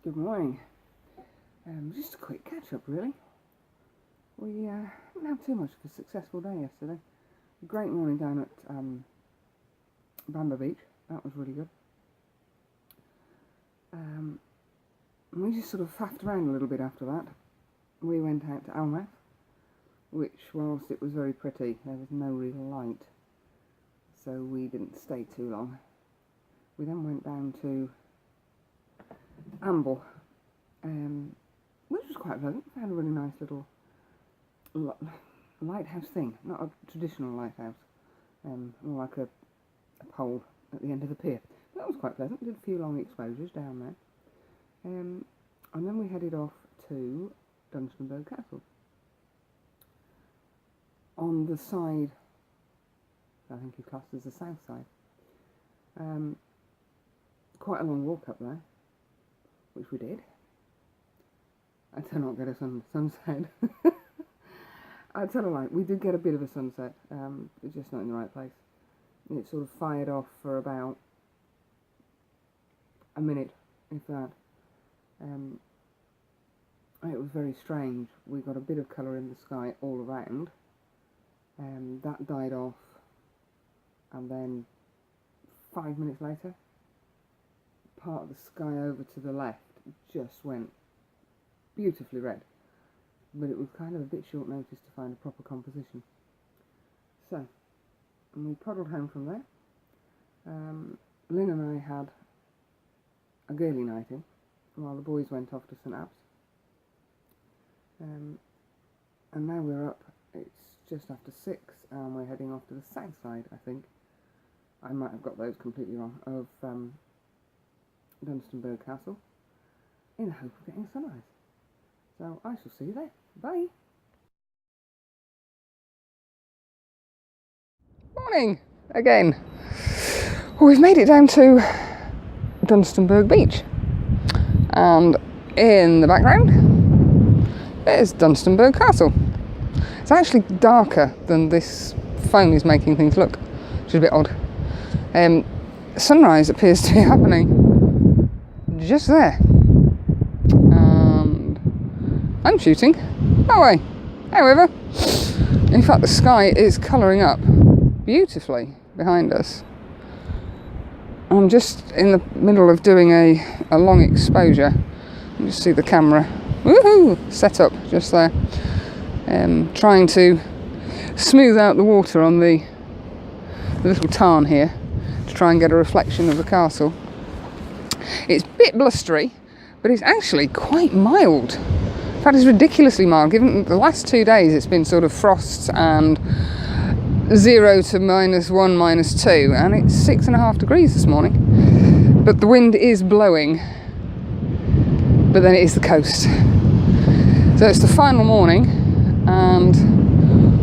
Good morning. Just a quick catch up really. We didn't have too much of a successful day yesterday. A great morning down at Bamba Beach. That was really good. And we just sort of faffed around a little bit after that. We went out to Almath, which, whilst it was very pretty, there was no real light, so we didn't stay too long. We then went down to Amble, which was quite pleasant. Found a really nice little lighthouse thing, not a traditional lighthouse, more like a pole at the end of the pier. That was quite pleasant. Did a few long exposures down there, and then we headed off to Dunstanburgh Castle. On the side, I think it's classed as the south side. Quite a long walk up there, which we did. I did not get a sunset. I tell a lie, we did get a bit of a sunset, it's just not in the right place. It sort of fired off for about a minute, if that. It was very strange. We got a bit of colour in the sky all around, and that died off, and then 5 minutes later, part of the sky over to the left just went beautifully red, but it was kind of a bit short notice to find a proper composition. So, and we poddled home from there. Lynn and I had a girly night in, while the boys went off to St Abbs. And now we're up, it's just after 6, and we're heading off to the south side, I think. I might have got those completely wrong, of Dunstanburgh Castle, in the hope of getting sunrise. So I shall see you there. Bye! Morning again. Well, we've made it down to Dunstanburgh Beach, and in the background there's Dunstanburgh Castle. It's actually darker than this phone is making things look, which is a bit odd. Sunrise appears to be happening just there, and I'm shooting that way. However, in fact, the sky is colouring up beautifully behind us. I'm just in the middle of doing a long exposure. You just see the camera, woohoo, set up just there, trying to smooth out the water on the little tarn here to try and get a reflection of the castle. It's a bit blustery, but it's actually quite mild. In fact, it's ridiculously mild, given the last 2 days it's been sort of frosts and 0 to -1, -2, and it's 6.5 degrees this morning. But the wind is blowing, but then it is the coast. So it's the final morning, and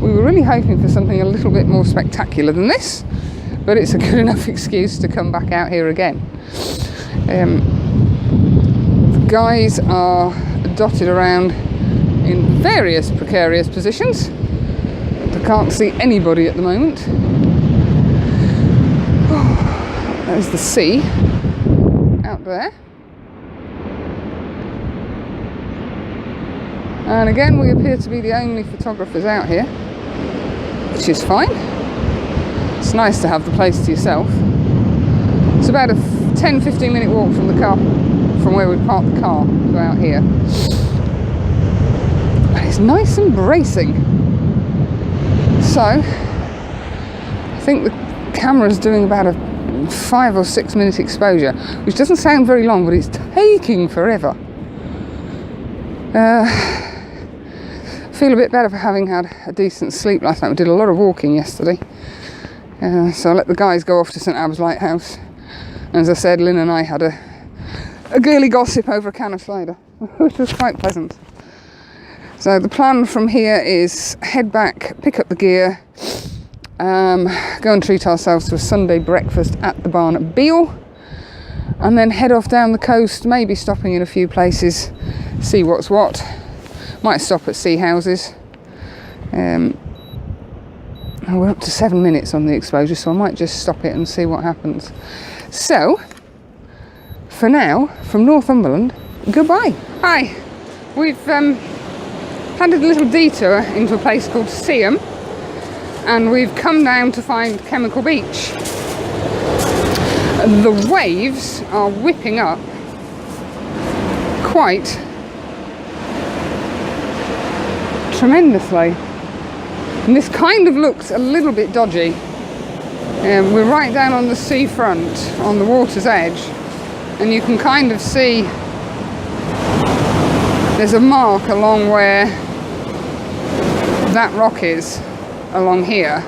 we were really hoping for something a little bit more spectacular than this, but it's a good enough excuse to come back out here again. The guys are dotted around in various precarious positions. I can't see anybody at the moment. Oh, there's the sea out there. And again, we appear to be the only photographers out here, which is fine. It's nice to have the place to yourself. It's about a 10-15 minute walk from the car, from where we parked the car, to out here. And it's nice and bracing. So, I think the camera's doing about a 5 or 6 minute exposure, which doesn't sound very long, but it's taking forever. I feel a bit better for having had a decent sleep last night. We did a lot of walking yesterday. So I let the guys go off to St Abbs Lighthouse. And as I said, Lynn and I had a girly gossip over a can of cider, which was quite pleasant. So the plan from here is head back, pick up the gear, go and treat ourselves to a Sunday breakfast at the barn at Beale, and then head off down the coast, maybe stopping in a few places, see what's what. Might stop at Sea Houses. We're up to 7 minutes on the exposure, so I might just stop it and see what happens. So, for now, from Northumberland, goodbye. Hi, we've had a little detour into a place called Seaham, and we've come down to find Chemical Beach. The waves are whipping up quite tremendously, and this kind of looks a little bit dodgy. We're right down on the seafront, on the water's edge, and you can kind of see there's a mark along where that rock is, along here,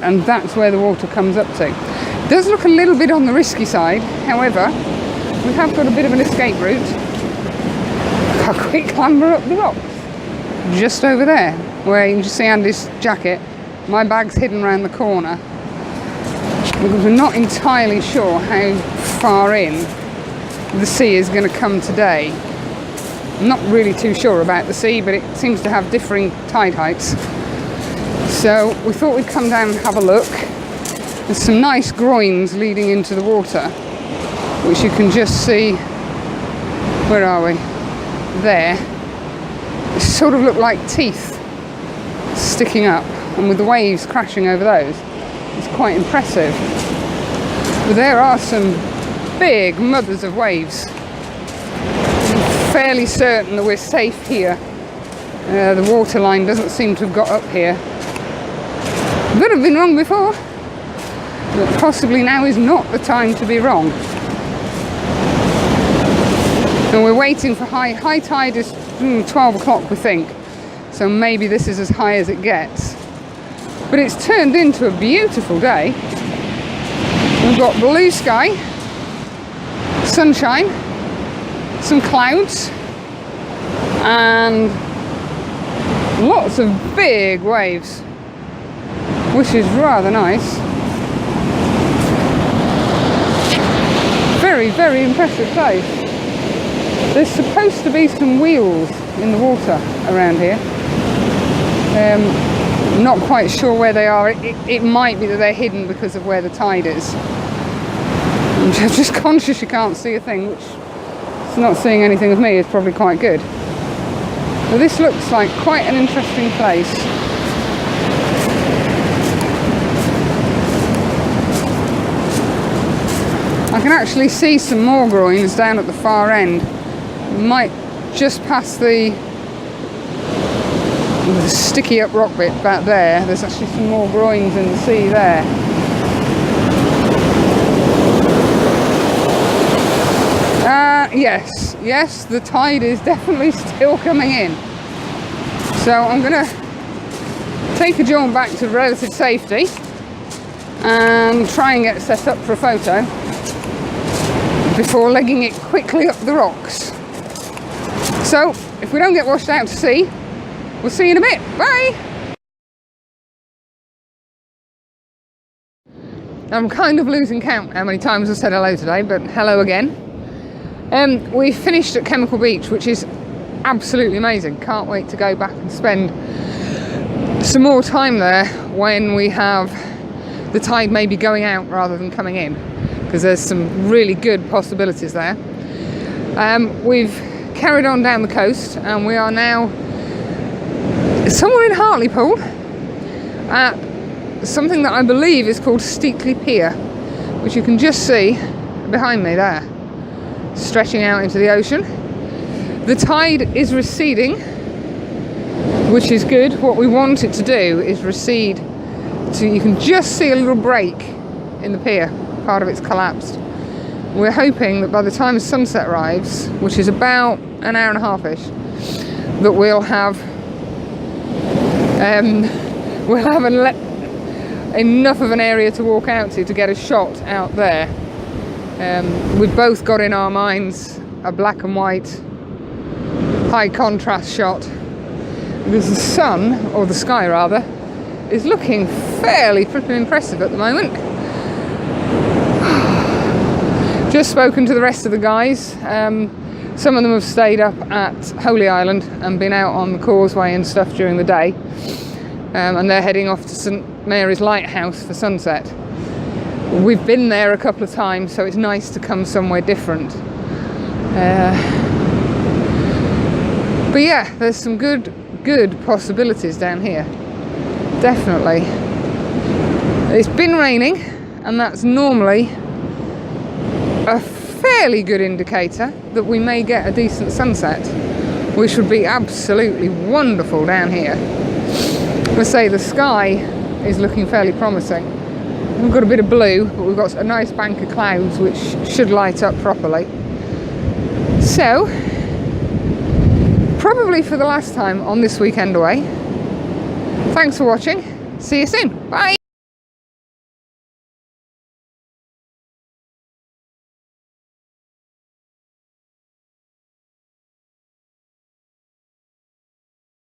and that's where the water comes up to. It does look a little bit on the risky side, however, we have got a bit of an escape route. A quick clamber up the rocks, just over there, where you can just see Andy's jacket. My bag's hidden around the corner, because we're not entirely sure how far in the sea is going to come today. I'm not really too sure about the sea, but it seems to have differing tide heights. So we thought we'd come down and have a look. There's some nice groins leading into the water, which you can just see. Where are we? There. They sort of look like teeth sticking up, and with the waves crashing over those, it's quite impressive. But there are some big mothers of waves. I'm fairly certain that we're safe here. The water line doesn't seem to have got up here. Could have been wrong before, but possibly now is not the time to be wrong. And we're waiting for high tide is 12 o'clock, we think, so maybe this is as high as it gets. But it's turned into a beautiful day. We've got blue sky, sunshine, some clouds, and lots of big waves, which is rather nice. Very, very impressive place. There's supposed to be some wheels in the water around here. Not quite sure where they are. It might be that they're hidden because of where the tide is. I'm just conscious you can't see a thing, which is not seeing anything with me is probably quite good. But this looks like quite an interesting place. I can actually see some more groins down at the far end. Might just past the sticky up rock bit back there. There's actually some more groins in the sea there. Yes, the tide is definitely still coming in. So I'm gonna take a jaunt back to relative safety and try and get set up for a photo before legging it quickly up the rocks. So if we don't get washed out to sea, we'll see you in a bit. Bye! I'm kind of losing count how many times I've said hello today, but hello again. We finished at Chemical Beach, which is absolutely amazing. Can't wait to go back and spend some more time there when we have the tide maybe going out rather than coming in, because there's some really good possibilities there. We've carried on down the coast, and we are now somewhere in Hartlepool at something that I believe is called Steekley Pier, which you can just see behind me there, stretching out into the ocean. The tide is receding, which is good. What we want it to do is recede to, you can just see a little break in the pier, part of it's collapsed. We're hoping that by the time sunset arrives, which is about an hour and a half-ish, that we'll have enough of an area to walk out to get a shot out there. We've both got in our minds a black and white high contrast shot, because the sun, or the sky rather, is looking fairly flipping impressive at the moment. Just spoken to the rest of the guys. Some of them have stayed up at Holy Island and been out on the causeway and stuff during the day, and they're heading off to St Mary's Lighthouse for sunset. We've been there a couple of times, so it's nice to come somewhere different. But yeah, there's some good possibilities down here. Definitely. It's been raining, and that's normally a fairly good indicator that we may get a decent sunset, which would be absolutely wonderful down here. Let's say the sky is looking fairly promising. We've got a bit of blue, but we've got a nice bank of clouds which should light up properly. So, probably for the last time on this weekend away. Thanks for watching. See you soon. Bye.